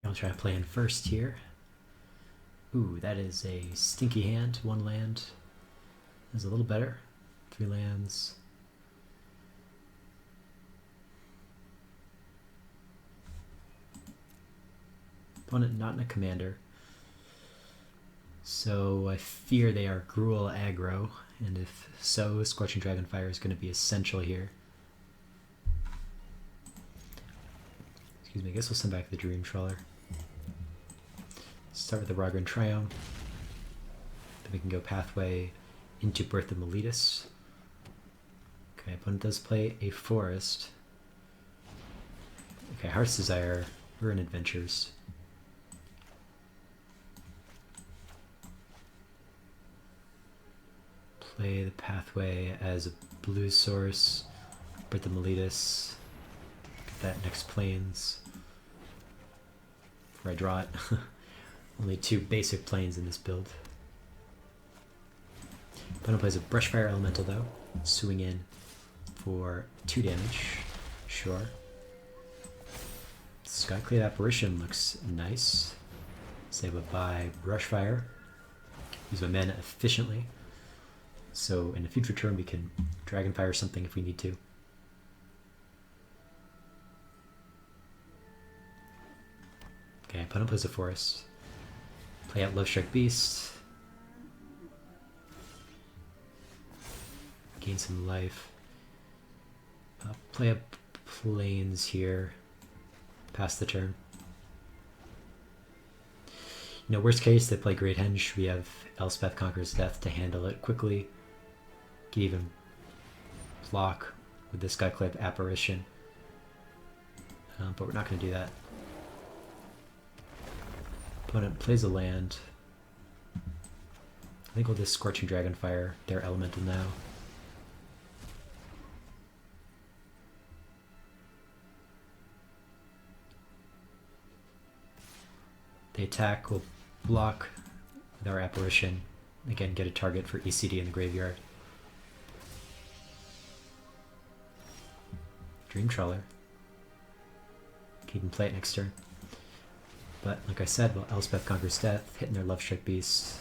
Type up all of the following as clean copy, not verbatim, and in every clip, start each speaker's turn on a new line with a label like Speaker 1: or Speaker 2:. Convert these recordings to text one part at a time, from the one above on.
Speaker 1: I'll try to play in first here. Ooh, that is a stinky hand. 1 land is a little better. 3 lands. Opponent not in a commander. So I fear they are Gruul aggro, and if so, Scorching Dragonfire is going to be essential here. Excuse me, I guess we'll send back the Dream Trawler. Start with the Ragran Triome. Then we can go pathway into Birth of Meletus. Okay, opponent does play a forest. Okay, Heart's Desire. We're in Adventures. Play the pathway as a blue source. Birth of Meletus. Get that next plains. Before I draw it. Only 2 basic planes in this build. Opponent plays a Brushfire Elemental though. Swing in for 2 damage. Sure. Skyclave Apparition looks nice. Save it by Brushfire. Use my mana efficiently. So in a future turn we can Dragonfire something if we need to. Okay, opponent plays a forest. Play out Lovestrike Beast. Gain some life. Play up plains here. Pass the turn. You know, worst case, they play Great Henge. We have Elspeth Conquers Death to handle it quickly. Can even block with this Skyclave Apparition. But we're not going to do that. Opponent plays a land. I think we'll just Scorching Dragonfire their elemental now. They attack, we'll block with our Apparition. Again, get a target for ECD in the graveyard. Dream Trawler. Can even play it next turn. But like I said, well, Elspeth Conquers Death, hitting their Lovestrike Beast.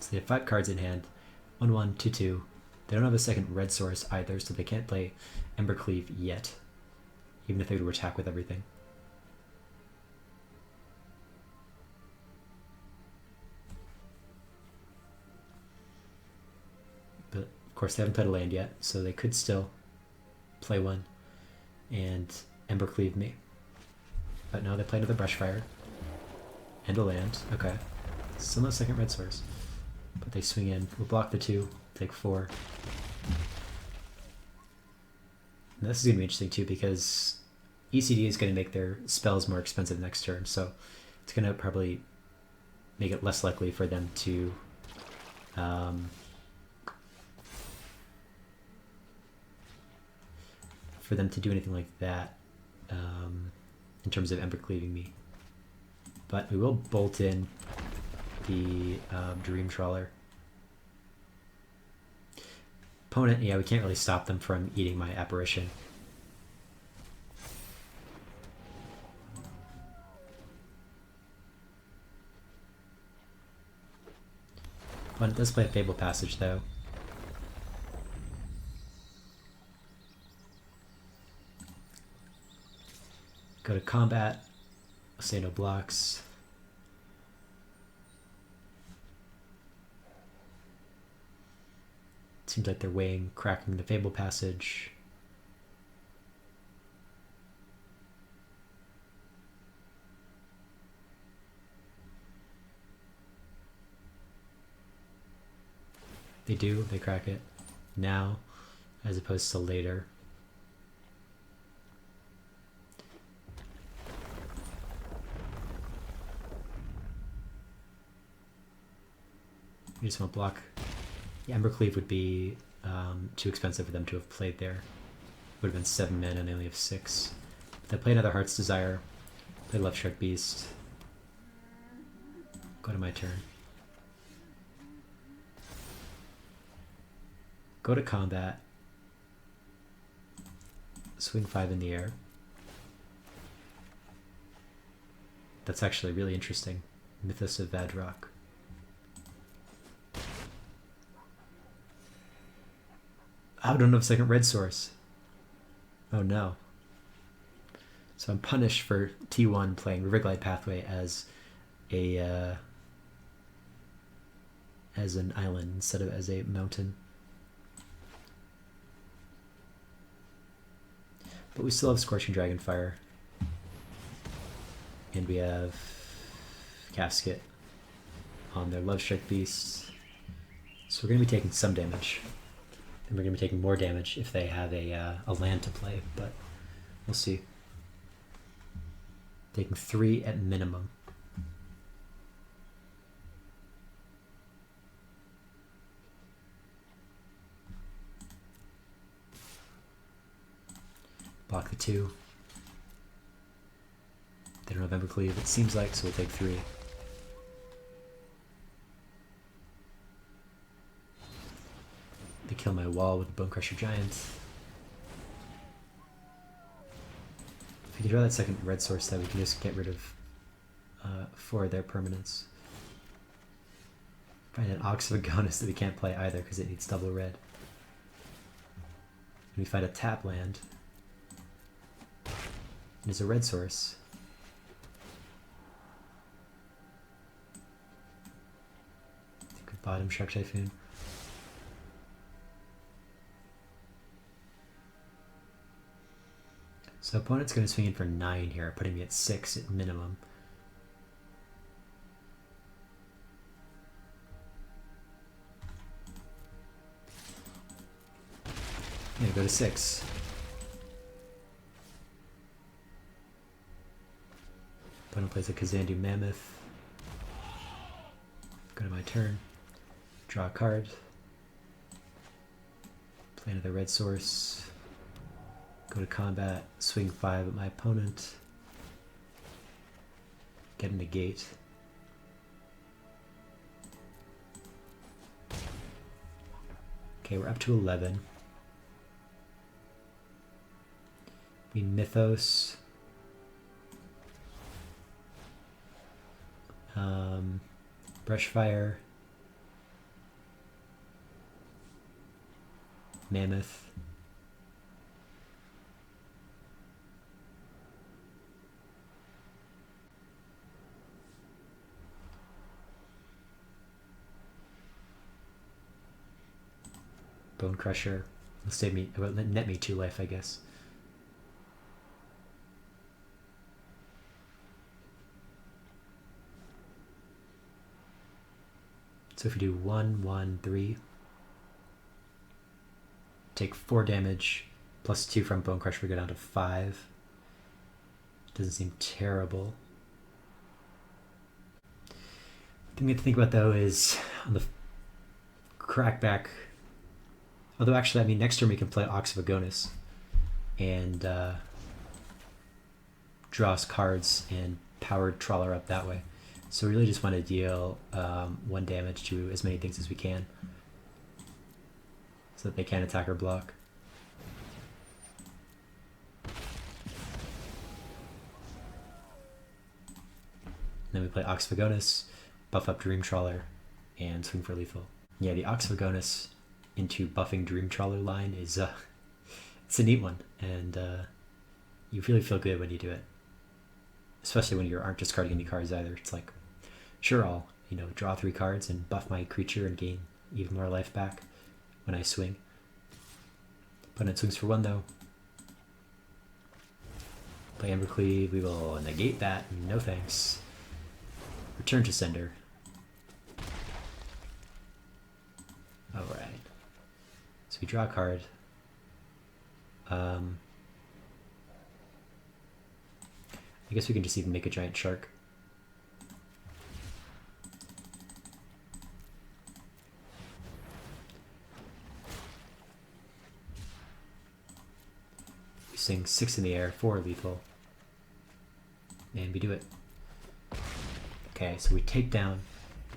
Speaker 1: So they have 5 cards in hand. 1/1, 2/2. They don't have a second red source either, so they can't play Embercleave yet. Even if they would attack with everything. But of course they haven't played a land yet, so they could still play one and Embercleave me. But no, they play another Brushfire. And a land. Okay. Still no second red source. But they swing in. We'll block the 2. Take 4. And this is going to be interesting too because ECD is going to make their spells more expensive next turn. So it's going to probably make it less likely for them to do anything like that in terms of Embercleaving me. But we will bolt in the Dream Trawler. Opponent, yeah, we can't really stop them from eating my Apparition. Opponent does play a Fable Passage though. Go to combat. Say no blocks. Seems like they're weighing cracking the Fable Passage. They do, they crack it now as opposed to later. We just want to block. Yeah, Embercleave would be too expensive for them to have played there. Would have been 7 men and they only have 6. But they play another Heart's Desire. Play Lovestrike Beast. Go to my turn. Go to combat. swing 5 in the air. That's actually really interesting. Mythos of Vadrock. I don't have a second red source. Oh no. So I'm punished for T1 playing Riverglide Pathway as a as an island instead of as a mountain. But we still have Scorching Dragonfire. And we have Casket on their Love Strike Beasts. So we're going to be taking some damage. And we're going to be taking more damage if they have a land to play, but we'll see. Taking 3 at minimum. Block the 2. They don't have Embercleave, it seems like, so we'll take 3. They kill my wall with the Bonecrusher Giant. If we can draw that second red source, that we can just get rid of 4 of their permanents. Find an Ox of Agonis that we can't play either because it needs double red. And we find a tap land. And there's a red source. I think we bottom Shark Typhoon. So opponent's going to swing in for 9 here, putting me at 6 at minimum. I'm going to go to 6. Opponent plays a Kazandu Mammoth. Go to my turn. Draw a card. Play another red source. Go to combat, swing 5 at my opponent. Get a negate. Okay, we're up to 11. We Mythos. Brushfire. Mammoth. Bonecrusher. It'll save me, it will net me 2 life, I guess. So if we do 1, 1, 3, take 4 damage, plus 2 from Bonecrusher, we go down to 5. Doesn't seem terrible. The thing we have to think about though is on the crackback. Although actually, I mean, next turn we can play Ox of Agonis and draw us cards and powered Trawler up that way. So we really just want to deal 1 damage to as many things as we can so that they can't attack or block. And then we play Ox of Agonis, buff up Dream Trawler, and swing for lethal. Yeah, the Ox of Agonis into buffing Dream Trawler line is it's a neat one, and you really feel good when you do it, especially when you aren't discarding any cards either. It's like, sure, I'll draw 3 cards and buff my creature and gain even more life back when I swing. Opponent swings for 1 though. Play Embercleave, we will negate that, no thanks. Return to sender. Alright. So we draw a card. I guess we can just even make a giant shark. We sing 6 in the air, 4 lethal. And we do it. Okay, so we take down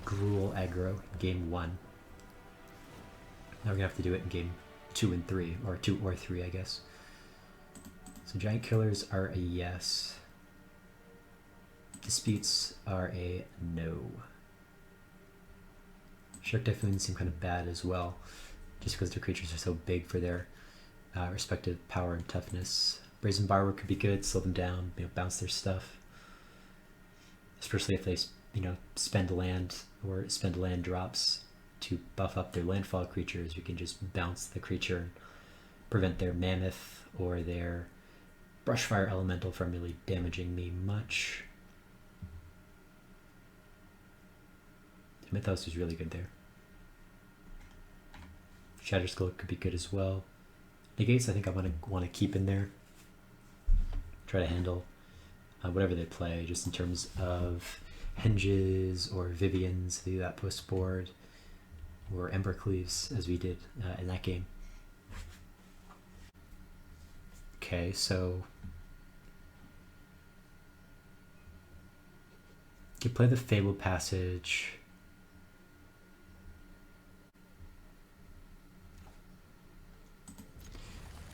Speaker 1: Gruul aggro in game 1. Now we're gonna have to do it in game 2 and 3, or 2 or 3, I guess. So giant killers are a yes. Disputes are a no. Shark Typhoons seem kind of bad as well, just because their creatures are so big for their respective power and toughness. Brazen Borrower could be good, slow them down, bounce their stuff. Especially if they, spend land or spend land drops to buff up their landfall creatures. We can just bounce the creature and prevent their Mammoth or their Brushfire Elemental from really damaging me much. Mythos is really good there. Shatterskull could be good as well. Negates, I think I want to keep in there. Try to handle whatever they play, just in terms of Henges or Vivians, if they do that post board, or Embercleaves, as we did in that game. Okay, so you play the Fable Passage.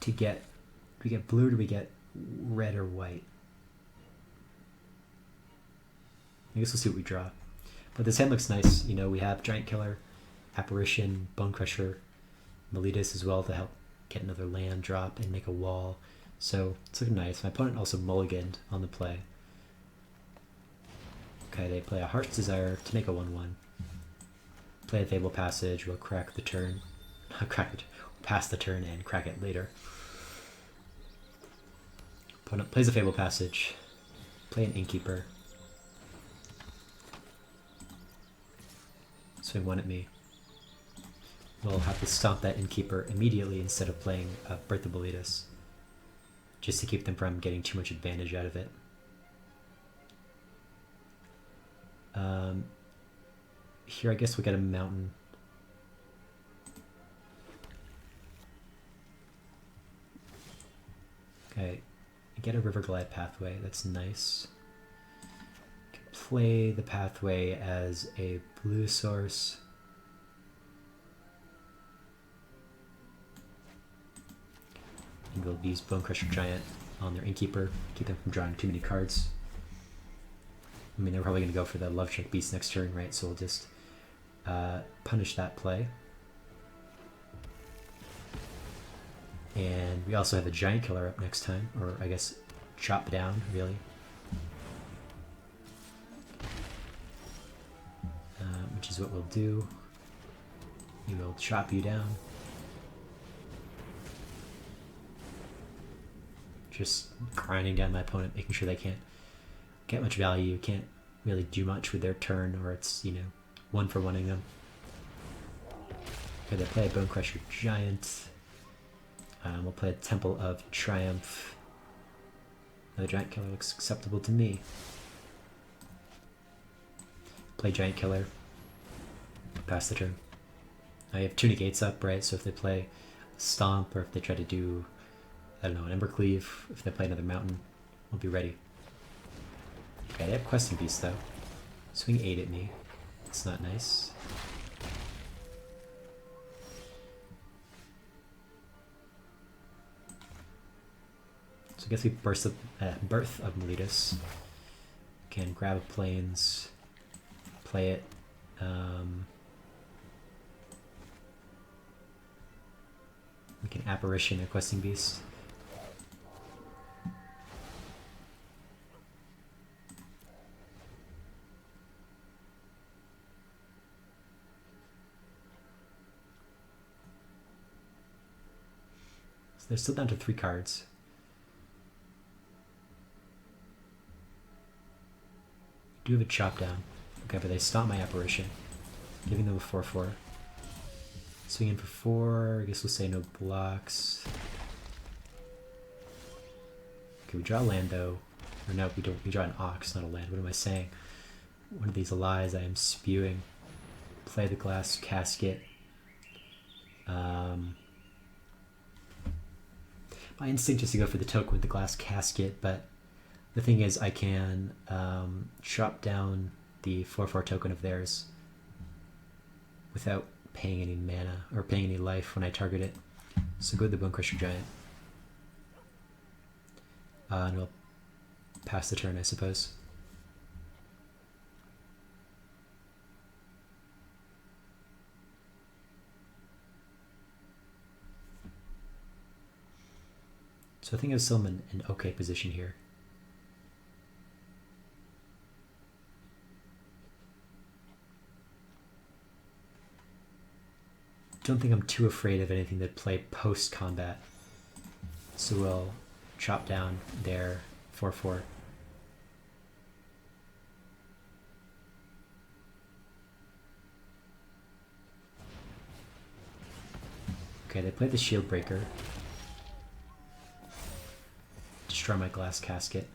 Speaker 1: Do we get blue or do we get red or white? I guess we'll see what we draw. But this hand looks nice. We have Giant Killer, Apparition, Bone Crusher, Meletus as well to help get another land drop and make a wall. So it's looking nice. My opponent also mulliganed on the play. Okay, they play a Heart's Desire to make a 1/1. Play a Fable Passage, we'll crack the turn. Pass the turn and crack it later. Opponent plays a Fable Passage, play an Innkeeper. Swing one at me. We'll have to stomp that Innkeeper immediately instead of playing Birth of Meletus, just to keep them from getting too much advantage out of it. Here I guess we'll get a Mountain. Okay, get a Riverglide Pathway, that's nice. Can play the Pathway as a blue source. And we'll use Bone Crusher Giant on their Innkeeper, keep them from drawing too many cards. I mean, they're probably going to go for the Love Check Beast next turn, right? So we'll just punish that play. And we also have a Giant Killer up next time, or I guess chop down, really. Which is what we'll do. We will chop you down. Just grinding down my opponent, making sure they can't get much value, can't really do much with their turn, or it's, one for one-ing them. Okay, they play a Bone Crusher Giant. We'll play a Temple of Triumph. Another Giant Killer looks acceptable to me. Play Giant Killer. Pass the turn. I have two negates up, right? So if they play Stomp, or if they try to do, I don't know, an Embercleave, if they play another Mountain, we'll be ready. Okay, they have Questing Beast though. Swing 8 at me. It's not nice. So I guess we Birth of Meletus. Can grab a Plains, play it. We can Apparition or Questing Beast. So they're still down to 3 cards. Do have a chop down. Okay, but they stomp my Apparition, giving them a 4/4. Swing in for 4. I guess we'll say no blocks. Okay, we draw a land though. Or no, we don't. We draw an Ox, not a land. What am I saying? One of these lies I am spewing. Play the Glass Casket. My instinct is to go for the token with the Glass Casket, but the thing is I can chop down the 4/4 token of theirs without paying any mana or paying any life when I target it. So go with the Bone Crusher Giant. And we'll pass the turn, I suppose. So I think I'm still in an okay position here. Don't think I'm too afraid of anything that play post-combat. So we'll chop down their 4/4. Okay, they play the Shield Breaker. Destroy my Glass Casket.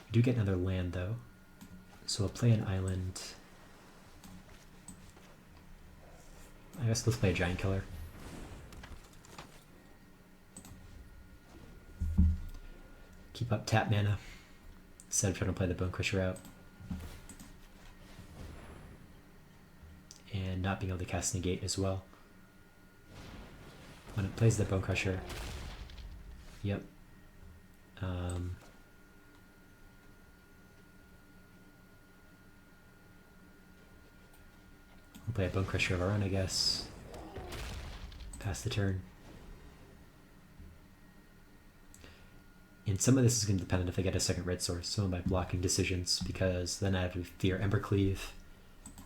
Speaker 1: We do get another land though. So we'll play an island. I guess let's play a Giant Killer. Keep up tap mana instead of trying to play the Bone Crusher out. And not being able to cast Negate as well. When it plays the Bone Crusher. Yep. We'll play a Bone Crusher of our own, I guess. Pass the turn. And some of this is going to depend on if I get a second red source, some of my blocking decisions, because then I have to fear Embercleave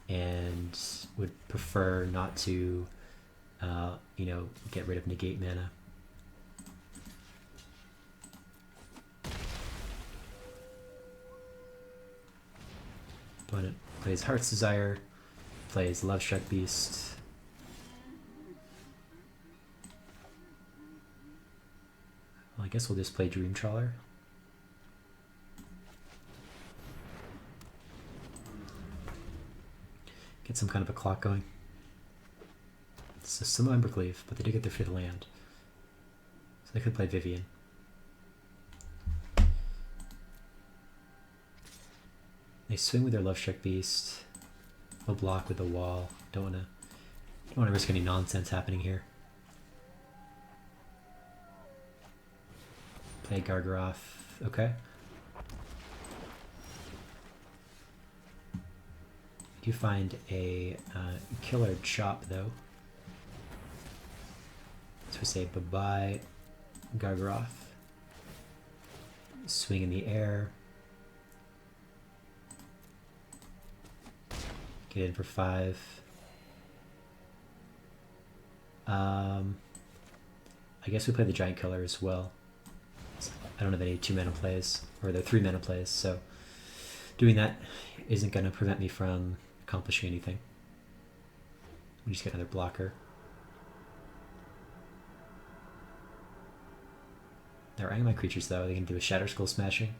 Speaker 1: and would prefer not to, you know, get rid of negate mana. Opponent plays Heart's Desire, plays Love Struck Beast. Well, I guess we'll just play Dream Trawler. Get some kind of a clock going. So some Embercleave, but they did get their 5th land. So they could play Vivian. They swing with their Love Struck Beast. They'll block with the wall. Don't wanna risk any nonsense happening here. Play Gargaroth. Okay. You find a killer chop though. So we say bye-bye, Gargaroth. Swing in the air. Get in for 5. I guess we play the Giant Killer as well. I don't have any 2-mana plays, or they're 3-mana plays, so doing that isn't going to prevent me from accomplishing anything. We just get another blocker. They're eyeing my creatures though. They can do a Shatter Skull Smashing.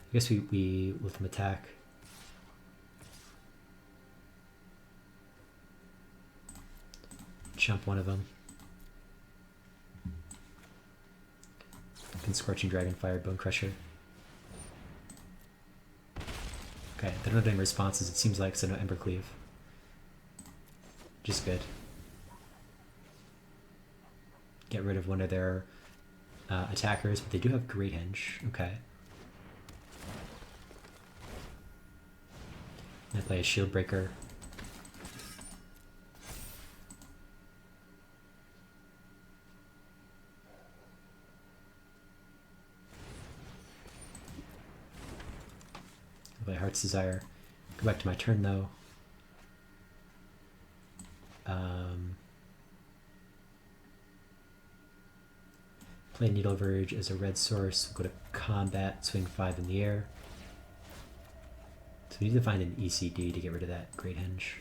Speaker 1: I guess we let them attack. Jump one of them. Can Scorching Dragonfire, Bone Crusher. Okay, they're not doing responses, it seems like, so no Embercleave. Which is good. Get rid of one of their attackers, but they do have Great Henge. Okay. I play a Shield Breaker. I play Heart's Desire. Go back to my turn though. Play Needle Verge as a red source. Go to combat, swing 5 in the air. So we need to find an ECD to get rid of that Great Henge.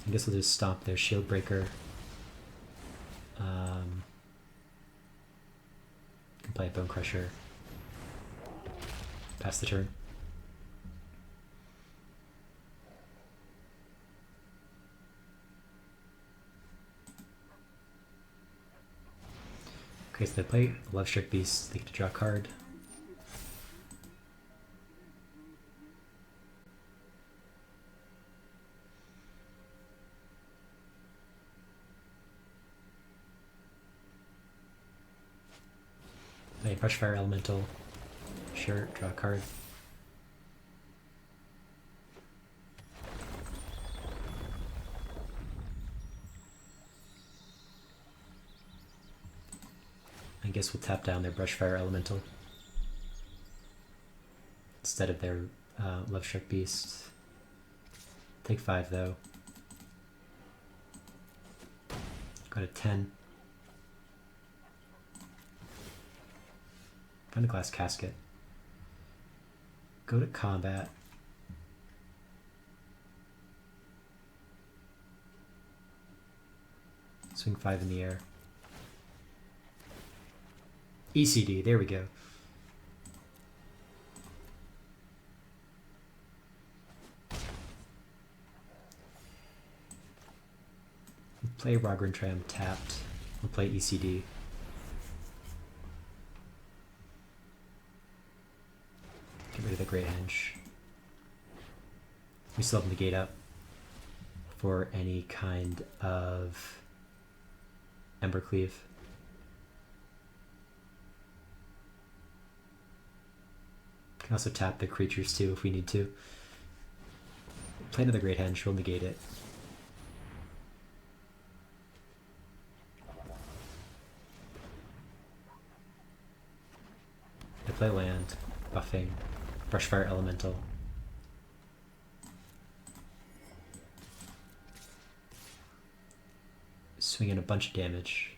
Speaker 1: I guess we'll just stomp their Shield Breaker. Can play a Bone Crusher. Pass the turn. guess they play Love Struck Beast, they get to draw a card. They Brushfire Elemental. Sure, draw a card. I guess we'll tap down their Brushfire Elemental instead of their Love Struck Beast. Take 5 though. Got a 10. Find a glass casket. Go to combat. Swing 5 in the air. ECD, there we go. We'll play Rogren Tram tapped. We'll play ECD. Get rid of the Great Henge. We still have Negate up for any kind of Embercleave. Can also tap the creatures too if we need to. Play another Great Henge, we'll negate it. I play land, buffing, Brushfire Elemental. Swing in a bunch of damage.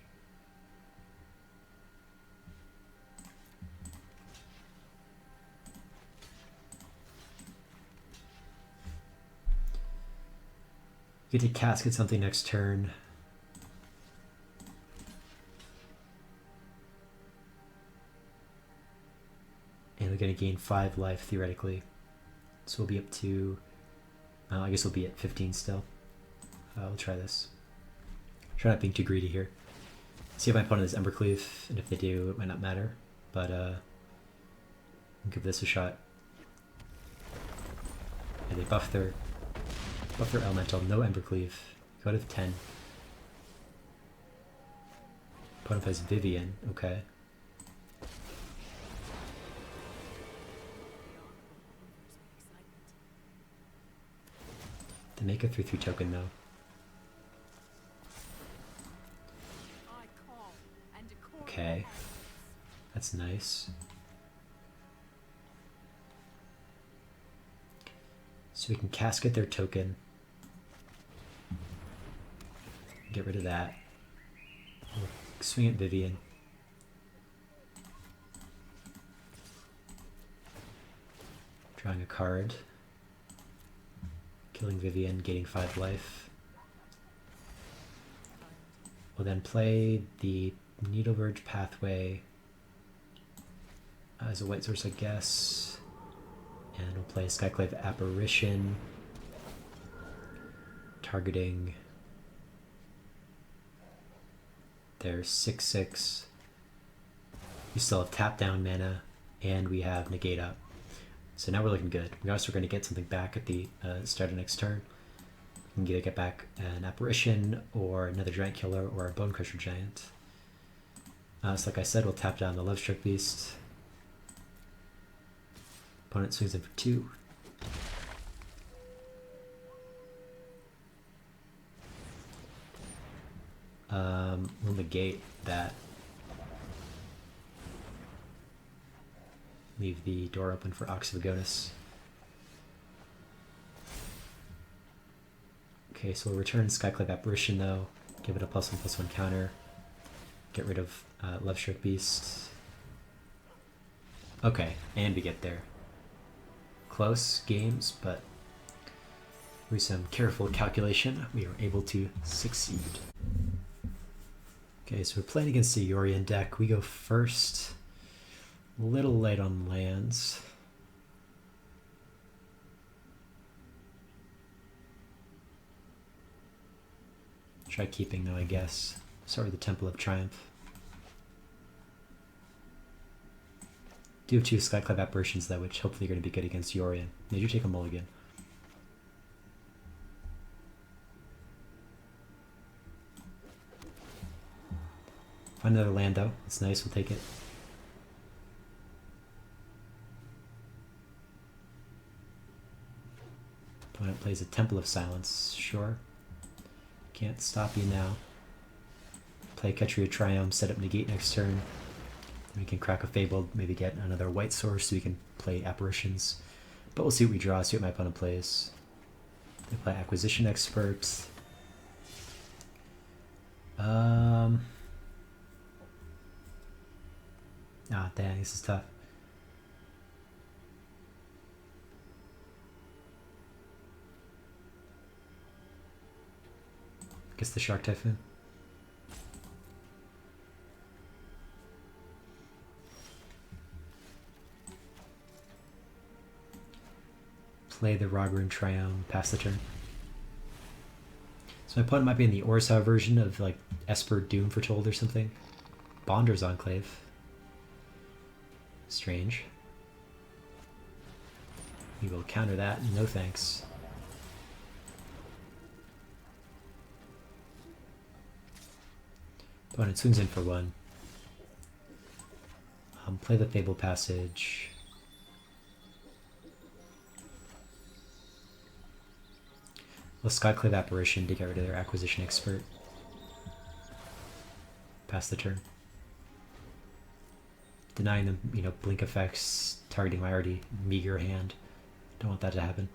Speaker 1: Get to casket something next turn. And we're going to gain 5 life theoretically. So we'll be up to, I guess we'll be at 15 still. We'll try this. Try not being too greedy here. See if my opponent has Embercleave, and if they do, it might not matter. But I'll give this a shot. And they buff their Elemental, no Embercleave. Go to 10. Opponent plays Vivian, okay. They make a 3/3 token though. Okay, that's nice. So we can casket their token. Get rid of that. We'll swing at Vivian. Drawing a card. Killing Vivian, gaining 5 life. We'll then play the Needle Verge Pathway as a white source, I guess. And we'll play Skyclave Apparition, targeting their 6/6. We still have tap down mana, and we have negate up. So now we're looking good. We also are going to get something back at the start of next turn. We can either get back an Apparition, or another Giant Killer, or a Bone Crusher Giant. So like I said, we'll tap down the Love Struck Beast. Opponent swings in for 2. We'll negate that. Leave the door open for Ox of Agonis. Okay, so we'll return Skyclave Apparition though. Give it a +1/+1 counter. Get rid of Love Struck Beast. Okay, and we get there. Close games, but through some careful calculation, we were able to succeed. Okay, so we're playing against the Yorion deck. We go first. A little light on lands. Try keeping though, I guess. Start with the Temple of Triumph. Do have two Skyclave apparitions though, which hopefully are going to be good against Yorion. They do take a mulligan. Find another land though. It's nice. We'll take it. Opponent plays a Temple of Silence. Sure. Can't stop you now. Play Ketria Triumph, set up Negate next turn. We can crack a Fabled, maybe get another white source so we can play Apparitions. But we'll see what we draw, see what my opponent plays. They play Acquisition Expert. Ah, dang, this is tough. Guess the Shark Typhoon. Play the Rogrun Triumph, pass the turn. So my opponent might be in the Orsa version of like Esper Doom Foretold or something. Bonder's Enclave. Strange. We will counter that, no thanks. Opponent swings in for one. Play the Fable Passage. Well, Skyclave Apparition to get rid of their Acquisition Expert. Pass the turn. Denying them, you know, blink effects, targeting my already meager hand. Don't want that to happen.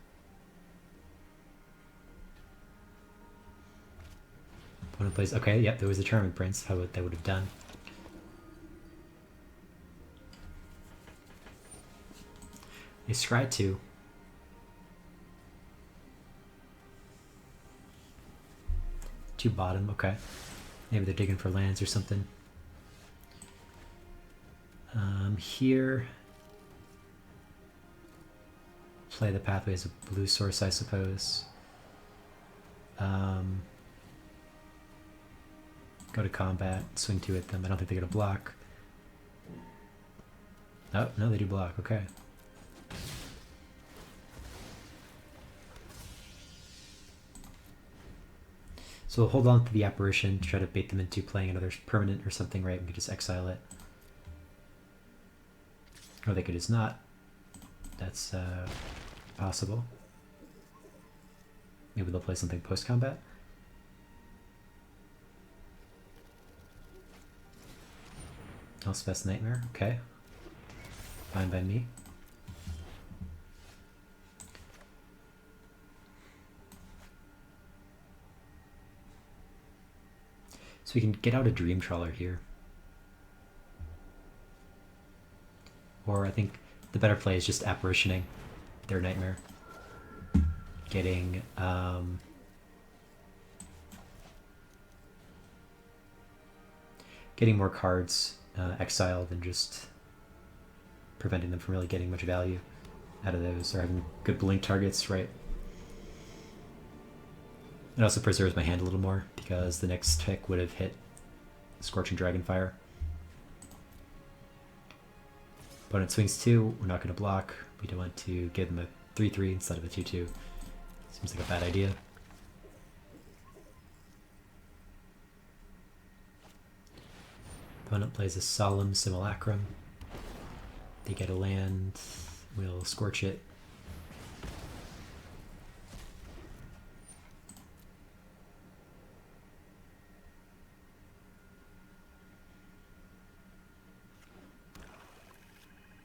Speaker 1: Opponent plays, okay, yep, there was the Charming Prince, how what they would have done. They scry 2. Two bottom, okay. Maybe they're digging for lands or something. Here, play the Pathway as a blue source, I suppose. Go to combat, swing 2 at them. I don't think they're gonna block. Oh, no, they do block, okay. So we'll hold on to the Apparition to try to bait them into playing another permanent or something, right? We could just exile it. Or they could just not. That's possible. Maybe they'll play something post-combat. Elspeth's Nightmare, okay. Fine by me. So we can get out a Dream Trawler here. Or I think the better play is just Apparitioning their Nightmare. Getting more cards exiled and just preventing them from really getting much value out of those, or having good blink targets, right? It also preserves my hand a little more because the next tick would have hit Scorching Dragonfire. Opponent swings 2, we're not going to block. We don't want to give them a 3-3 instead of a 2-2. Seems like a bad idea. Opponent plays a Solemn Simulacrum. They get a land, we'll Scorch it.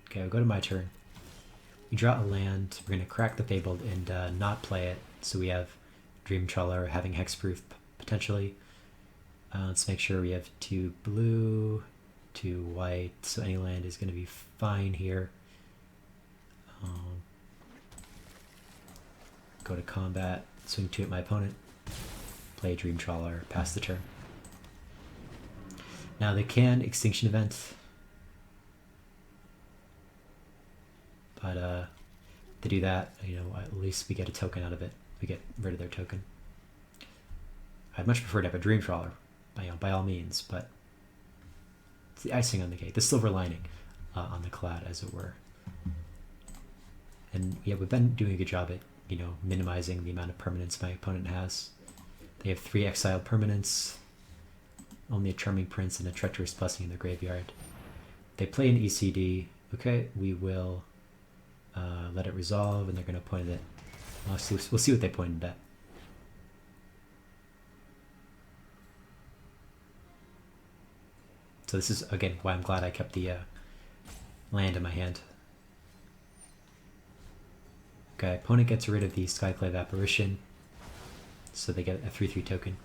Speaker 1: Okay, I'll go to my turn. We draw a land, we're going to crack the Fabled and not play it, so we have Dream Trawler having Hexproof potentially. Let's make sure we have 2 blue, 2 white, so any land is going to be fine here. Go to combat, swing 2 at my opponent, play Dream Trawler, pass the turn. Now they can Extinction Event, but to do that, you know, at least we get a token out of it. We get rid of their token. I'd much prefer to have a Dream Trawler, you know, by all means, but it's the icing on the cake, the silver lining. on the cloud, as it were. And yeah, we've been doing a good job at, you know, minimizing the amount of permanents my opponent has. They have 3 exiled permanents, only a Charming Prince and a Treacherous Blessing in the graveyard. They play an ECD. Okay, we will let it resolve, and they're going to point it at. We'll see what they pointed at. So this is, again, why I'm glad I kept the land in my hand. Okay, opponent gets rid of the Skyclave Apparition, so they get a 3/3 token.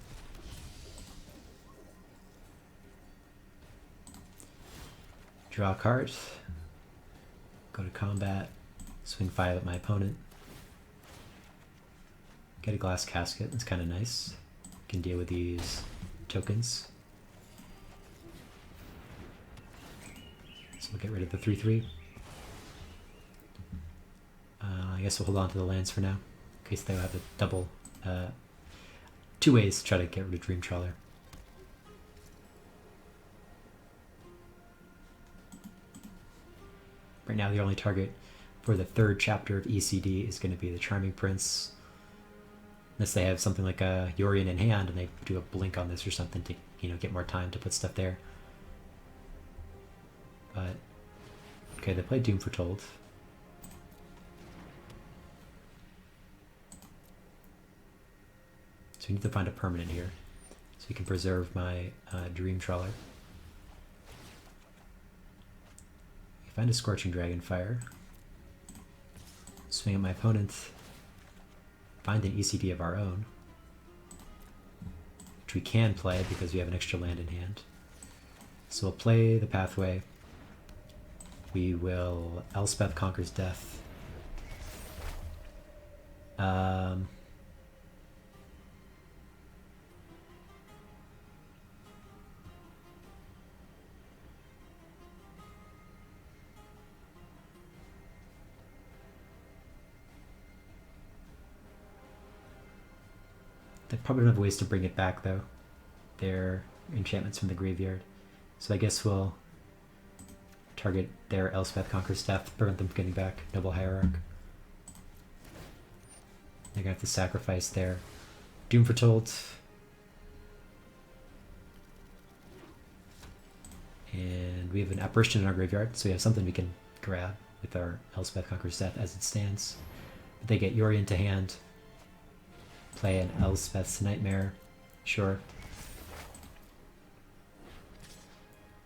Speaker 1: Draw a card, go to combat, swing 5 at my opponent, get a Glass Casket. That's kind of nice. Can deal with these tokens. So we'll get rid of the 3/3. I guess we'll hold on to the lands for now, in case they have a double. 2 ways to try to get rid of Dream Trawler. Right now, the only target for the 3rd chapter of ECD is going to be the Charming Prince. Unless they have something like a Yorion in hand and they do a blink on this or something to, you know, get more time to put stuff there. But okay, they play Doom Foretold. So we need to find a permanent here, so we can preserve my Dream Trawler. We find a Scorching Dragonfire. Swing at my opponent. Find an ECD of our own, which we can play because we have an extra land in hand. So we'll play the Pathway. We will Elspeth Conquers Death. They probably don't have ways to bring it back, though. They're enchantments from the graveyard. So I guess we'll target their Elspeth Conquers Death, prevent them from getting back Noble Hierarch. They're gonna have to sacrifice their Doom Foretold. And we have an Apparition in our graveyard, so we have something we can grab with our Elspeth Conquers Death as it stands. But they get Yorion to hand. Play an Elspeth's Nightmare. Sure.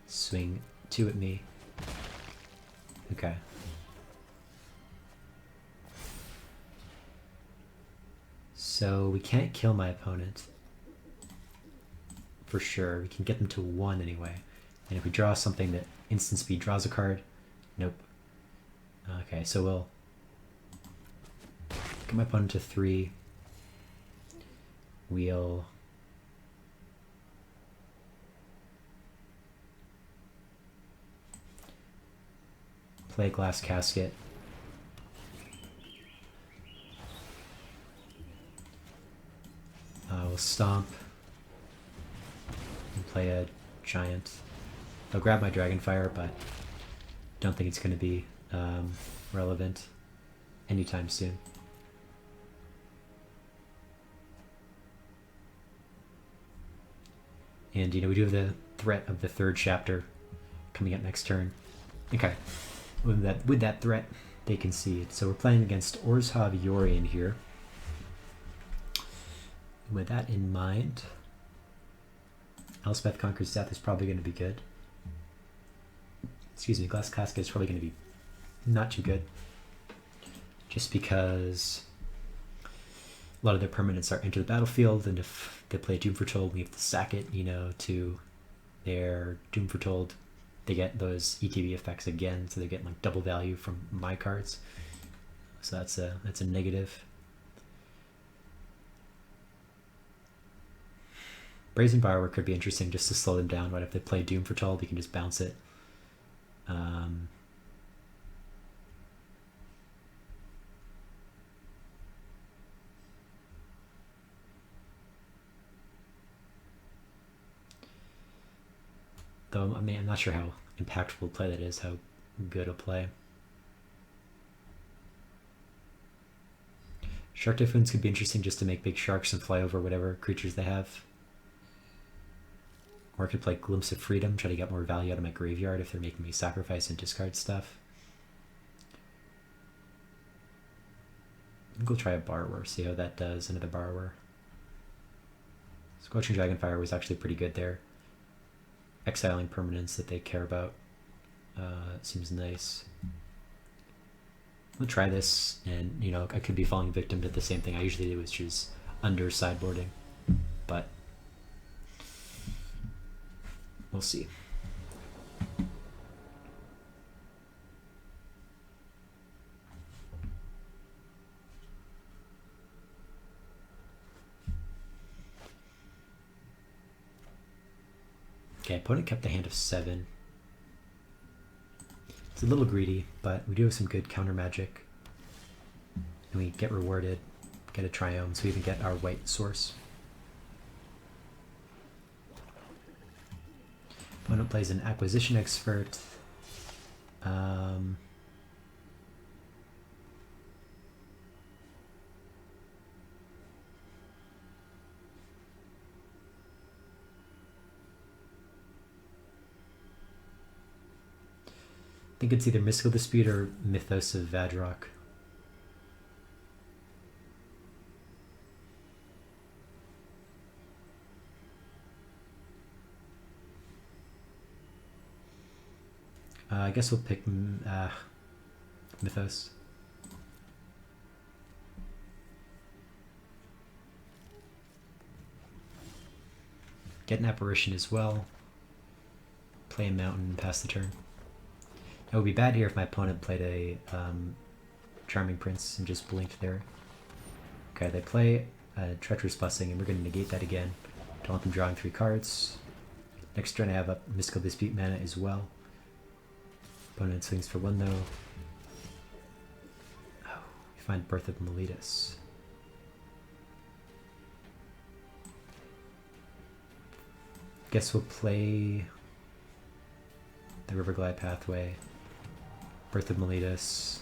Speaker 1: Swing 2 at me. Okay. So we can't kill my opponent. For sure. We can get them to 1 anyway. And if we draw something that instant speed draws a card, nope. Okay, so we'll get my opponent to 3. We'll play Glass Casket. We'll stomp and play a giant. I'll grab my Dragonfire, but don't think it's going to be relevant anytime soon. And, you know, we do have the threat of the 3rd chapter coming up next turn. Okay. With that threat, they concede. So we're playing against Orzhov Yorion here. With that in mind, Elspeth Conquers Death is probably going to be good. Excuse me, Glass Casket is probably going to be not too good. Just because a lot of their permanents are enter the battlefield, and if they play Doom Foretold, we have to sack it, you know, to their Doom Foretold. They get those ETB effects again, so they get like double value from my cards. So that's a negative. Brazen Borrower could be interesting just to slow them down. Right, if they play Doom Foretold, you can just bounce it. Though, I mean, I'm not sure how impactful play that is, how good a play. Shark Typhoons could be interesting just to make big sharks and fly over whatever creatures they have. Or I could play Glimpse of Freedom, try to get more value out of my graveyard if they're making me sacrifice and discard stuff. I think we'll try a Borrower, see how that does. Another Borrower. Scorching Dragonfire was actually pretty good there. Exiling permanents that they care about seems nice. We'll try this, and you know, I could be falling victim to the same thing I usually do, which is under sideboarding, but we'll see. Okay, opponent kept a hand of 7. It's a little greedy, but we do have some good counter magic. And we get rewarded, get a Triome, so we even get our white source. Opponent plays an Acquisition Expert. I think it's either Mystical Dispute or Mythos of Vadrock. I guess we'll pick Mythos. Get an Apparition as well. Play a Mountain and pass the turn. It would be bad here if my opponent played a Charming Prince and just blinked there. Okay, they play a Treacherous Blessing, and we're going to negate that again. Don't want them drawing 3 cards. Next turn I have a Mystical Dispute mana as well. Opponent swings for 1 though. Oh, we find Birth of Meletus. Guess we'll play the Riverglide Pathway. Birth of Meletus.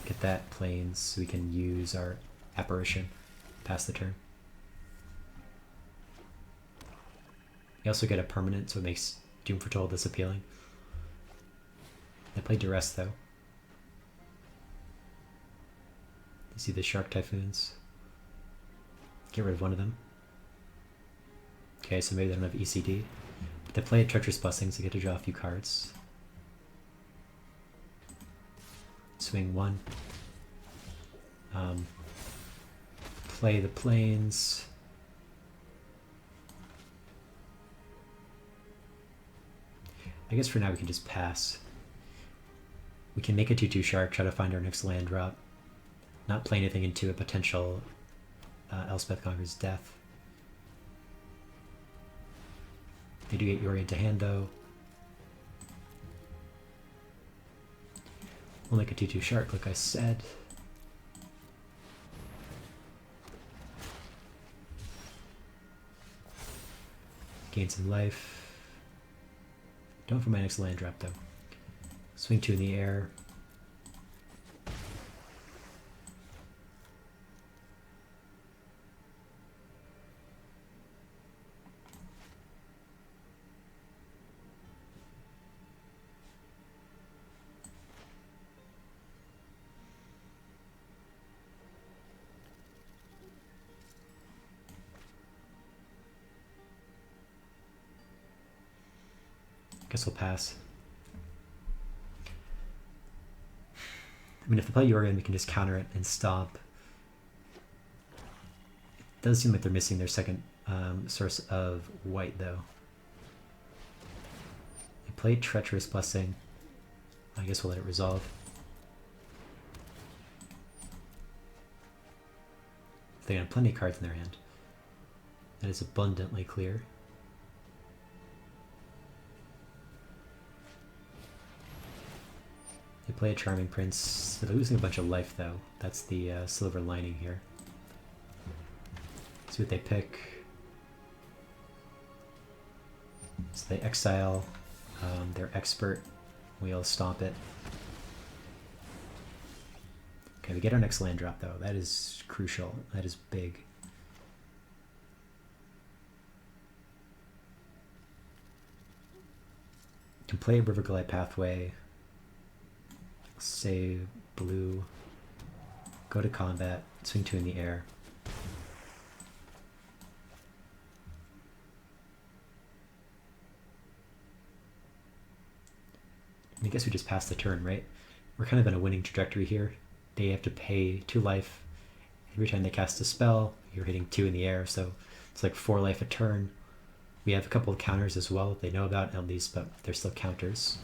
Speaker 1: Get that Plains so we can use our Apparition. Pass the turn. You also get a permanent, so it makes Doom Foretold this appealing. I play Duress though. You see the Shark Typhoons. Get rid of one of them. Okay, so maybe they don't have ECD. But they play a Treacherous Blessing, so they get to draw a few cards. Swing 1. Play the Plains. I guess for now we can just pass. We can make a 2/2 shark, try to find our next land drop. Not play anything into a potential Elspeth Conqueror's Death. They do get Yori into hand though. We'll make a 2/2 shark like I said. Gain some life. Don't for my next land drop though. Swing 2 in the air. Guess we'll pass. I mean, if they play Yorion, we can just counter it and stomp. It does seem like they're missing their second source of white, though. They played Treacherous Blessing. I guess we'll let it resolve. They have plenty of cards in their hand. That is abundantly clear. They play a Charming Prince. They're losing a bunch of life though. That's the silver lining here. See what they pick. So they exile their Expert. We'll stomp it. Okay, we get our next land drop though. That is crucial. That is big. Can play River Glide Pathway. Say blue. Go to combat. Swing 2 in the air. I guess we just passed the turn, right? We're kind of in a winning trajectory here. They have to pay 2 life. Every time they cast a spell, you're hitting 2 in the air, so it's like 4 life a turn. We have a couple of counters as well that they know about at least, but they're still counters.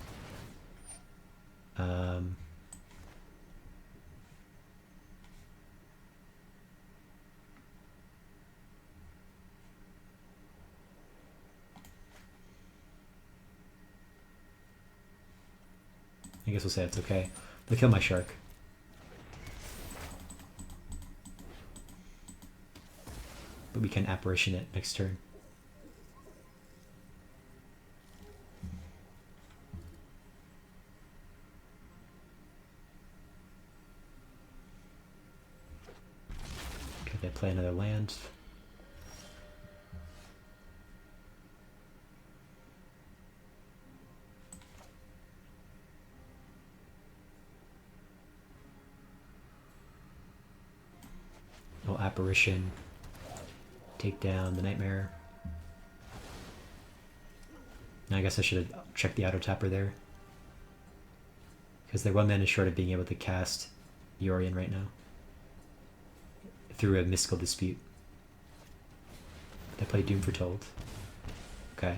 Speaker 1: I guess we'll say it's okay. They'll kill my shark. But we can apparition it next turn. Okay, they play another land. No apparition. Take down the nightmare. Now I guess I should have checked the auto tapper there. Because they're 1 mana short of being able to cast Yorion right now. Through a mystical dispute. They play Doom Foretold. Okay.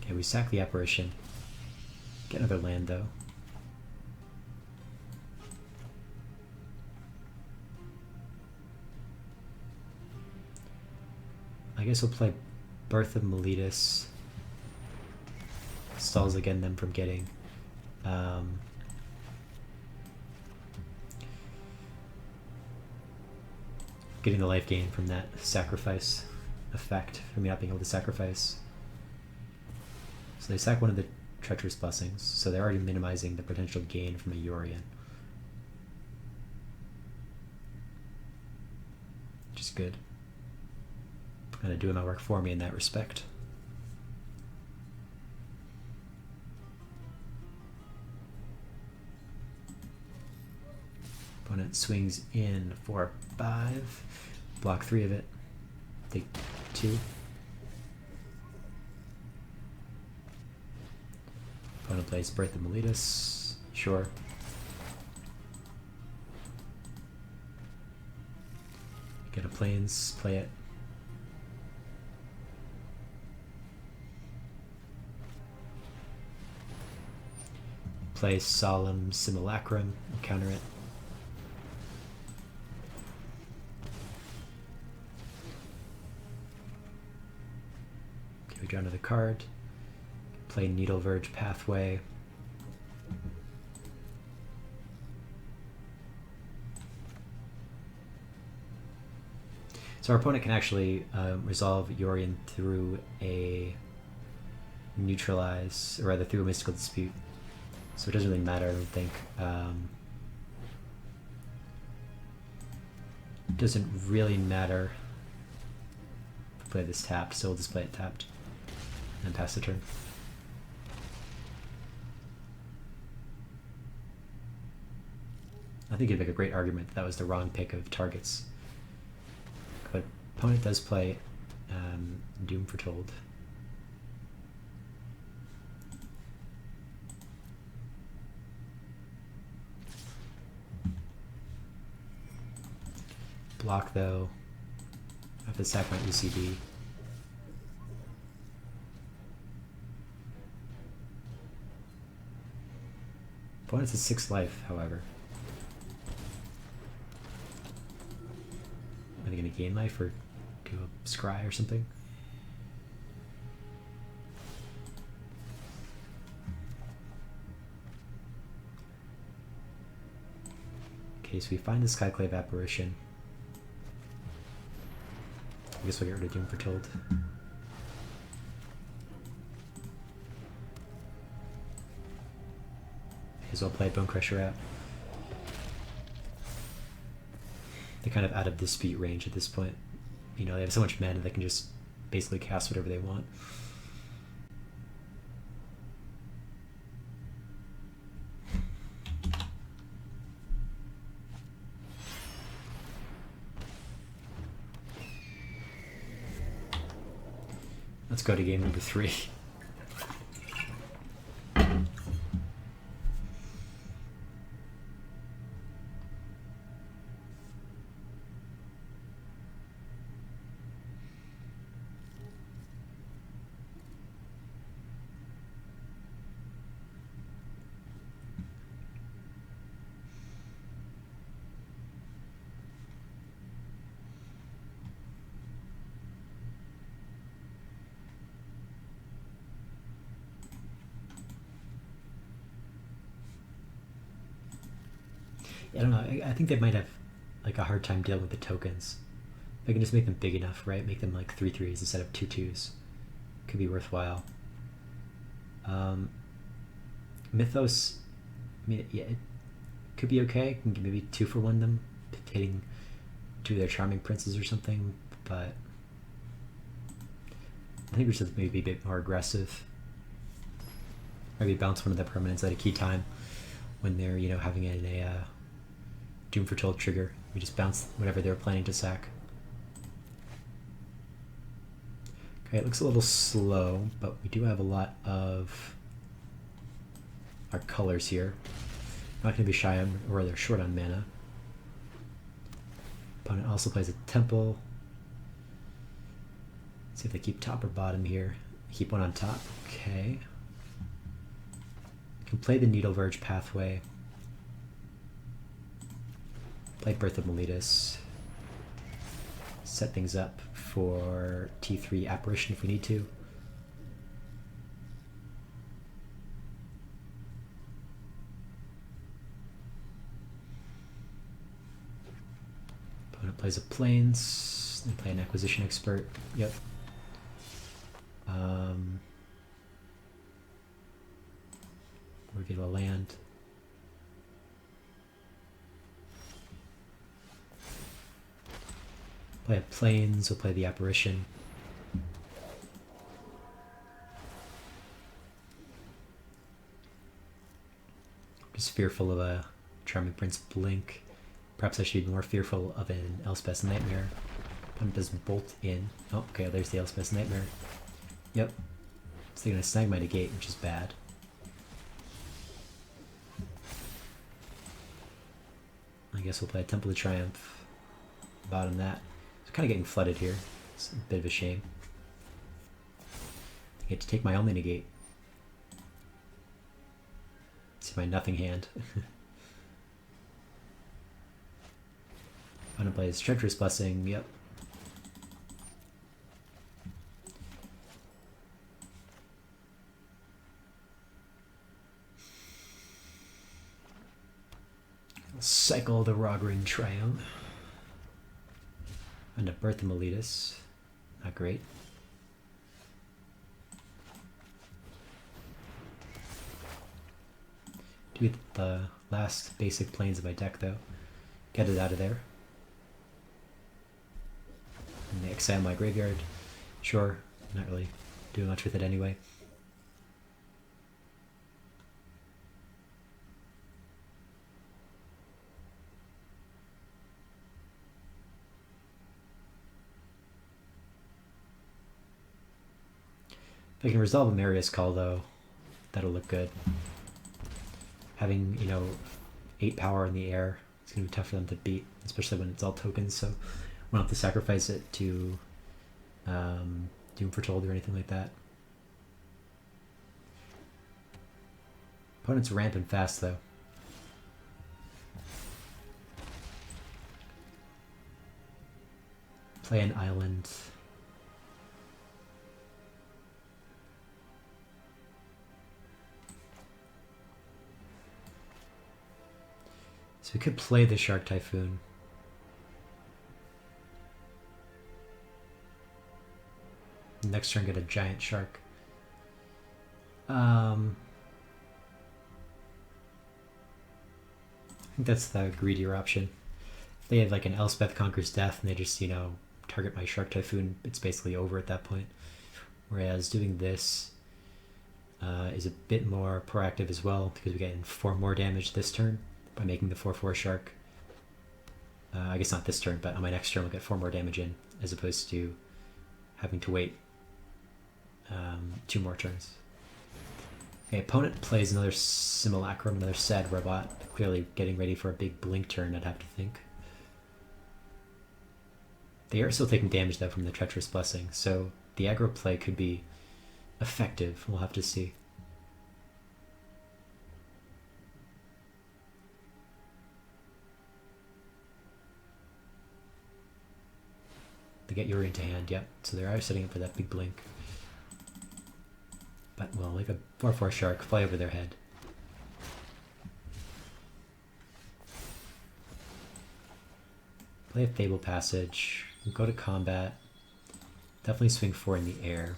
Speaker 1: Okay, we sack the apparition. Get another land though. I guess we'll play Birth of Meletus. Stalls again them from getting getting the life gain from that sacrifice effect, from me not being able to sacrifice. So they sack one of the Treacherous Blessings, so they're already minimizing the potential gain from a Yorion. Which is good. Kind of doing my work for me in that respect. Opponent swings in for 5. Block 3 of it. Take 2. Opponent plays Birth of Meletus. Sure. Get a Plains, play it. Play Solemn Simulacrum, counter it. Okay, we draw another card. Play Needle Verge Pathway. So our opponent can actually resolve Yorion through a neutralize, or rather through a mystical dispute. So it doesn't really matter, I don't think. It doesn't really matter if we play this tapped, so we'll just play it tapped and pass the turn. I think you'd make a great argument that was the wrong pick of targets. But opponent does play Doom Foretold. Block though. I have to sack my ECD. Opponent's at 6 life, however. Are they going to gain life or do a scry or something? Okay, so we find the Skyclave Apparition. I guess we'll get rid of Doom Foretold. May as well play Bone Crusher out. They're kind of out of dispute range at this point. You know, they have so much mana they can just basically cast whatever they want. Let's go to game number 3. I don't know, I think they might have like a hard time dealing with the tokens. If I can just make them big enough, right? Make them like 3/3s instead of 2/2s. Could be worthwhile. Mythos, I mean, yeah, it could be okay. Can maybe 2-for-1 them, hitting 2 of their Charming Princes or something, but I think we should maybe be a bit more aggressive. Maybe bounce one of the permanents at a key time when they're, you know, having a Doom Foretold trigger. We just bounce whatever they're planning to sack. Okay, it looks a little slow, but we do have a lot of our colors here. I'm not going to be shy on, or they're short on mana. Opponent also plays a Temple. Let's see if they keep top or bottom here. Keep one on top. Okay. Can play the Needle Verge pathway. Play Birth of Meletus. Set things up for T3 Apparition if we need to. Opponent plays a Plains. They play an Acquisition Expert. Yep. Reveal a land. Play a Plains, we'll play the Apparition. Just fearful of a Charming Prince Blink. Perhaps I should be more fearful of an Elspeth's Nightmare. Opponent does bolt in. Oh, okay, there's the Elspeth's Nightmare. Yep. So they're gonna snag my negate, which is bad. I guess we'll play a Temple of Triumph. Bottom that. It's kind of getting flooded here. It's a bit of a shame. I get to take my only negate. See my nothing hand. Opponent plays Treacherous Blessing. Yep. Cycle the Rogring Triumph. And a Birth of Meletus. Not great. Do get the last basic planes of my deck though. Get it out of there. And they exile my graveyard. Sure, not really doing much with it anyway. If I can resolve a Marius Call though, that'll look good. Having, you know, 8 power in the air, it's going to be tough for them to beat, especially when it's all tokens, so we won't have to sacrifice it to Doom Foretold or anything like that. Opponent's ramping fast though. Play an island. So we could play the Shark Typhoon. Next turn get a giant shark. I think that's the greedier option. If they have like an Elspeth Conquers Death and they just, you know, target my Shark Typhoon, it's basically over at that point. Whereas doing this is a bit more proactive as well because we get 4 more damage this turn by making the 4/4 shark. I guess not this turn, but on my next turn we'll get 4 more damage in as opposed to having to wait 2 more turns. Okay, opponent plays another Simulacrum, another sad robot, clearly getting ready for a big blink turn, I'd have to think. They are still taking damage though from the Treacherous Blessing, so the aggro play could be effective. We'll have to see. They get Yuri into hand, yep. So they are setting up for that big blink. But we'll leave a 4/4 shark, fly over their head. Play a Fable Passage, go to combat. Definitely swing 4 in the air.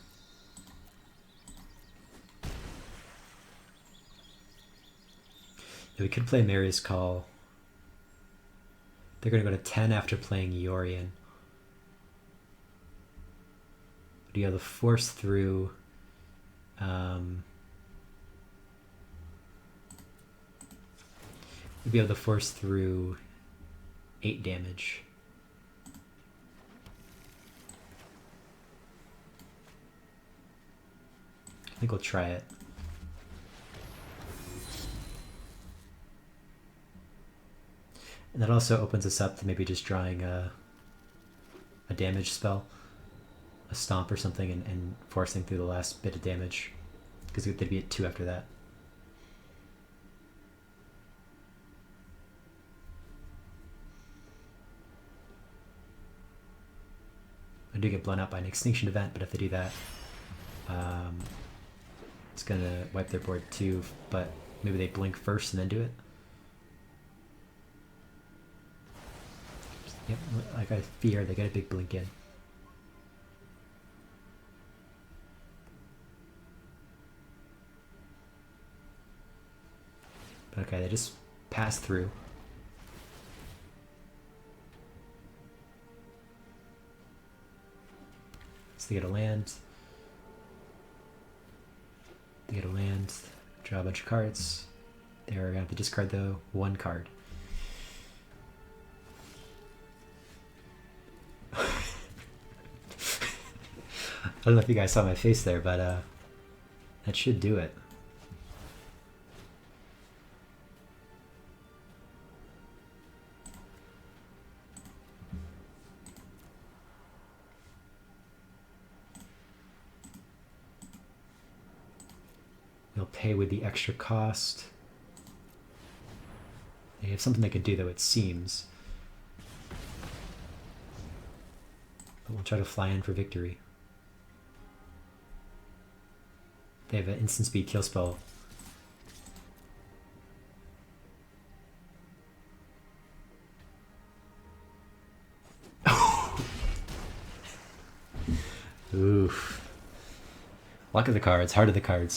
Speaker 1: Yeah, we could play Mary's Call. They're going to go to 10 after playing Yorian. But you have the force through. We'd be able to force through 8 damage. I think we'll try it. And that also opens us up to maybe just drawing a damage spell, a stomp or something, and forcing through the last bit of damage, because they'd be at 2 after that. I do get blown out by an extinction event, but if they do that, it's gonna wipe their board too, but maybe they blink first and then do it. Yep, like I fear they get a big blink in. But okay, they just pass through. So they get a land. They get a land, draw a bunch of cards. They're going to have to discard the 1 card. I don't know if you guys saw my face there, but that should do it. They'll pay with the extra cost. They have something they could do though, it seems. But we'll try to fly in for victory. They have an instant speed kill spell. Oof. Luck of the cards, heart of the cards.